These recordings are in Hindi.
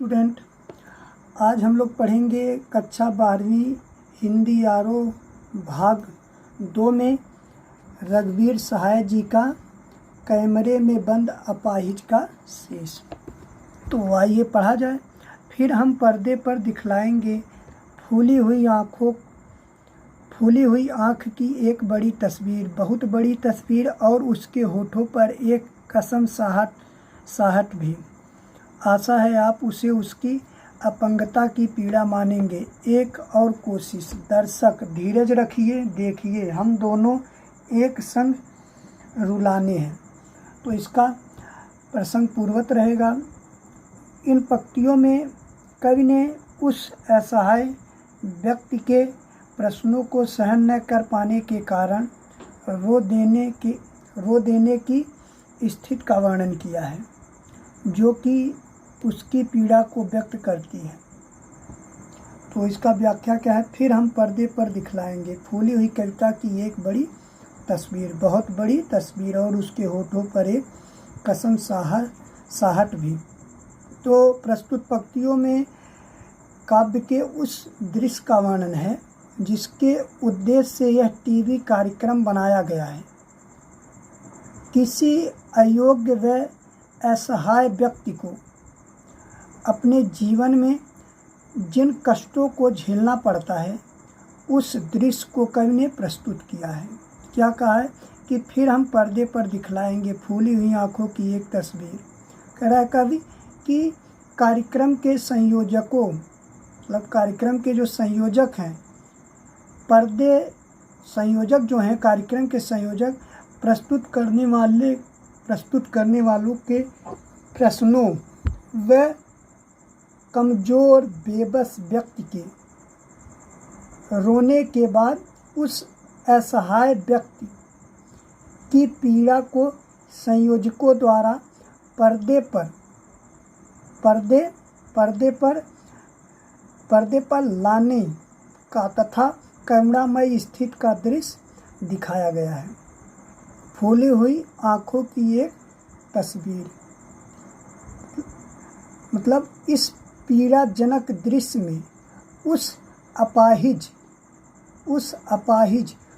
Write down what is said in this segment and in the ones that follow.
स्टूडेंट, आज हम लोग पढ़ेंगे कक्षा 12वीं हिंदी आरो भाग 2 में रघुवीर सहाय जी का कैमरे में बंद अपाहिज का शेष। तो आइए पढ़ा जाए। फिर हम पर्दे पर दिखलाएंगे फूली हुई आँख की एक बड़ी तस्वीर, बहुत बड़ी तस्वीर, और उसके होठों पर एक कसम साहट भी। आशा है आप उसे उसकी अपंगता की पीड़ा मानेंगे। एक और कोशिश। दर्शक धीरज रखिए, देखिए हम दोनों एक संग रुलाने हैं। तो इसका प्रसंग पूर्वत रहेगा। इन पंक्तियों में कवि ने उस असहाय व्यक्ति के प्रश्नों को सहन न कर पाने के कारण रो देने की स्थिति का वर्णन किया है, जो कि उसकी पीड़ा को व्यक्त करती है। तो इसका व्याख्या क्या है? फिर हम पर्दे पर दिखलाएंगे फूली हुई कविता की एक बड़ी तस्वीर, बहुत बड़ी तस्वीर, और उसके होठों पर एक कसम साहट भी। तो प्रस्तुत पंक्तियों में काव्य के उस दृश्य का वर्णन है जिसके उद्देश्य से यह टीवी कार्यक्रम बनाया गया है। किसी अयोग्य व असहाय व्यक्ति को अपने जीवन में जिन कष्टों को झेलना पड़ता है, उस दृश्य को कवि ने प्रस्तुत किया है। क्या कहा है कि फिर हम पर्दे पर दिखलाएंगे फूली हुई आँखों की एक तस्वीर। कह रहा है कवि कि कार्यक्रम के संयोजकों, मतलब कार्यक्रम के जो संयोजक हैं, संयोजक जो हैं, कार्यक्रम के संयोजक प्रस्तुत करने वालों के प्रश्नों व कमजोर बेबस व्यक्ति के रोने के बाद उस असहाय व्यक्ति की पीड़ा को संयोजकों द्वारा पर्दे पर लाने का तथा करुणामय स्थिति का दृश्य दिखाया गया है। फूली हुई आँखों की एक तस्वीर, मतलब इस पीड़ाजनक दृश्य में उस अपाहिज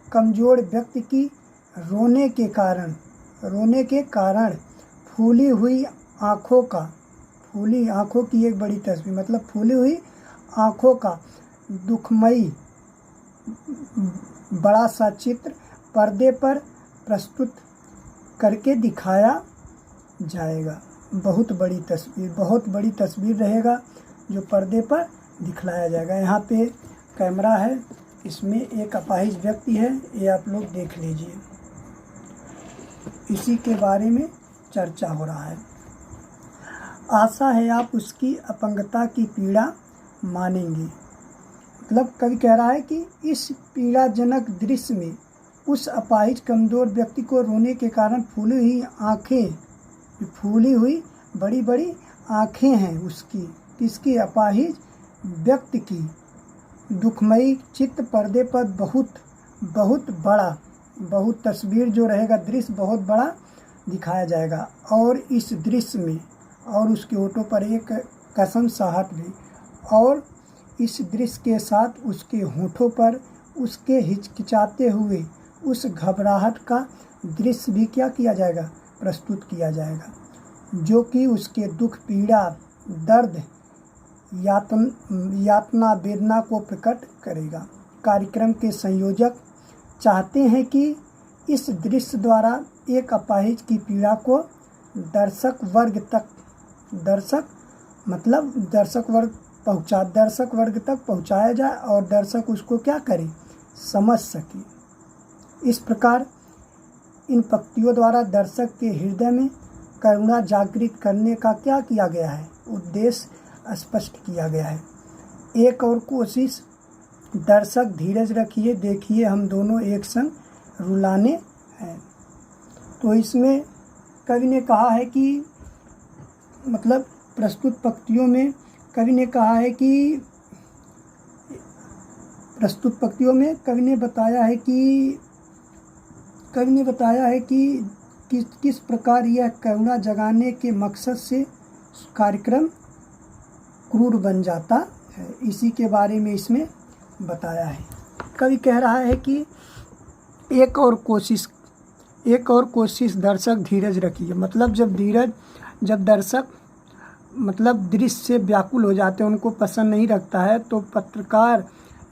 कमजोर व्यक्ति की रोने के कारण फूली आँखों की एक बड़ी तस्वीर, मतलब फूली हुई आँखों का दुखमयी बड़ा सा चित्र पर्दे पर प्रस्तुत करके दिखाया जाएगा। बहुत बड़ी तस्वीर रहेगा जो पर्दे पर दिखलाया जाएगा। यहाँ पे कैमरा है, इसमें एक अपाहिज व्यक्ति है, ये आप लोग देख लीजिए। इसी के बारे में चर्चा हो रहा है। आशा है आप उसकी अपंगता की पीड़ा मानेंगे। मतलब कवि कह रहा है कि इस पीड़ाजनक दृश्य में उस अपाहिज कमजोर व्यक्ति को रोने के कारण फूली हुई बड़ी बड़ी आँखें हैं उसकी, किसकी? अपाहिज व्यक्ति की दुखमयी चित्र पर्दे पर बहुत तस्वीर जो रहेगा, दृश्य बहुत बड़ा दिखाया जाएगा। और इस दृश्य में और उसके होठों पर एक कसम साहट भी, और इस दृश्य के साथ उसके होठों पर उसके हिचकिचाते हुए उस घबराहट का दृश्य भी क्या किया जाएगा? प्रस्तुत किया जाएगा, जो कि उसके दुख, पीड़ा, दर्द, यातना, वेदना को प्रकट करेगा। कार्यक्रम के संयोजक चाहते हैं कि इस दृश्य द्वारा एक अपाहिज की पीड़ा को दर्शक वर्ग तक पहुंचाया जाए और दर्शक उसको क्या करे? समझ सके। इस प्रकार इन पंक्तियों द्वारा दर्शक के हृदय में करुणा जागृत करने का क्या किया गया है? उद्देश्य स्पष्ट किया गया है। एक और कोशिश। दर्शक धीरज रखिए, देखिए हम दोनों एक संग रुलाने हैं। तो इसमें कवि ने कहा है कि, मतलब प्रस्तुत पंक्तियों में कवि ने बताया है कि किस प्रकार यह करुणा जगाने के मकसद से कार्यक्रम क्रूर बन जाता है। इसी के बारे में इसमें बताया है। कवि कह रहा है कि एक और कोशिश दर्शक धीरज रखिए। मतलब जब दर्शक मतलब दृश्य से व्याकुल हो जाते हैं, उनको पसंद नहीं रखता है, तो पत्रकार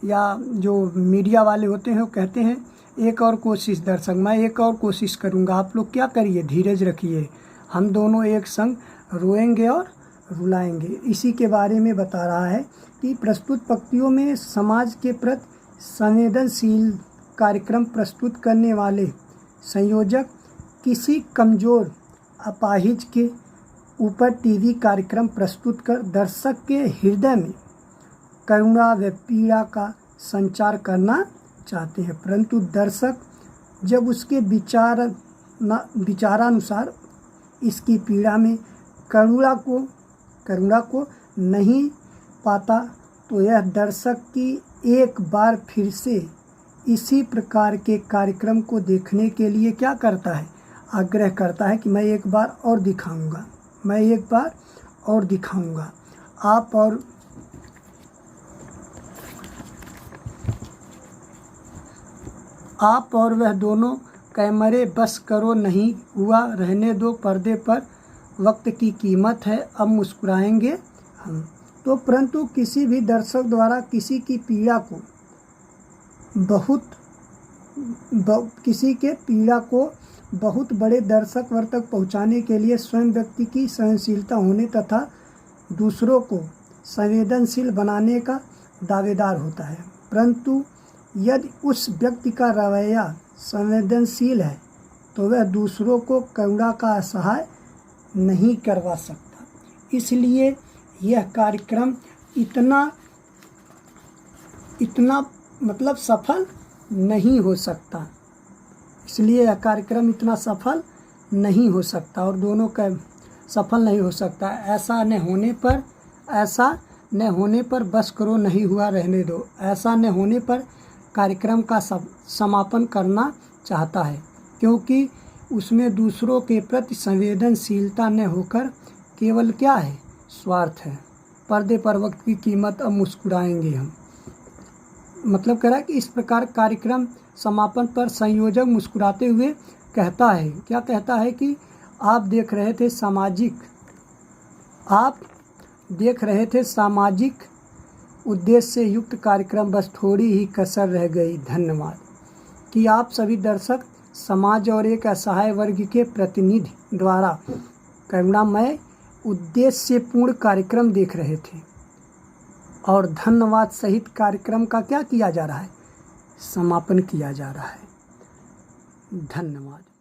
या जो मीडिया वाले होते हैं वो कहते हैं एक और कोशिश दर्शक, मैं एक और कोशिश करूँगा, आप लोग क्या करिए, धीरज रखिए, हम दोनों एक संग रोएंगे और रुलाएंगे। इसी के बारे में बता रहा है कि प्रस्तुत पंक्तियों में समाज के प्रति संवेदनशील कार्यक्रम प्रस्तुत करने वाले संयोजक किसी कमज़ोर अपाहिज के ऊपर टीवी कार्यक्रम प्रस्तुत कर दर्शक के हृदय में करुणा व पीड़ा का संचार करना चाहते हैं, परंतु दर्शक जब उसके विचारानुसार इसकी पीड़ा में करुणा को नहीं पाता, तो यह दर्शक की एक बार फिर से इसी प्रकार के कार्यक्रम को देखने के लिए क्या करता है, आग्रह करता है कि मैं एक बार और दिखाऊंगा। आप और वह दोनों कैमरे बस करो, नहीं हुआ रहने दो, पर्दे पर वक्त की कीमत है, अब मुस्कुराएंगे हम। तो परंतु किसी भी दर्शक द्वारा किसी की पीड़ा को बहुत बड़े दर्शक वर्ग तक पहुँचाने के लिए स्वयं व्यक्ति की सहनशीलता होने तथा दूसरों को संवेदनशील बनाने का दावेदार होता है, परंतु यदि उस व्यक्ति का रवैया संवेदनशील है तो वह दूसरों को करुणा का असहाय नहीं करवा सकता। इसलिए यह कार्यक्रम इतना मतलब सफल नहीं हो सकता। और दोनों का सफल नहीं हो सकता। ऐसा न होने पर बस करो, नहीं हुआ रहने दो। ऐसा न होने पर कार्यक्रम का समापन करना चाहता है, क्योंकि उसमें दूसरों के प्रति संवेदनशीलता न होकर केवल क्या है, स्वार्थ है। पर्दे पर वक्त की कीमत, अब मुस्कुराएंगे हम। मतलब कह रहा है कि इस प्रकार कार्यक्रम समापन पर संयोजक मुस्कुराते हुए कहता है, क्या कहता है कि आप देख रहे थे सामाजिक उद्देश्य से युक्त कार्यक्रम, बस थोड़ी ही कसर रह गई। धन्यवाद। कि आप सभी दर्शक समाज और एक असहाय वर्ग के प्रतिनिधि द्वारा करुणामय उद्देश्यपूर्ण कार्यक्रम देख रहे थे और धन्यवाद सहित कार्यक्रम का क्या किया जा रहा है, समापन किया जा रहा है। धन्यवाद।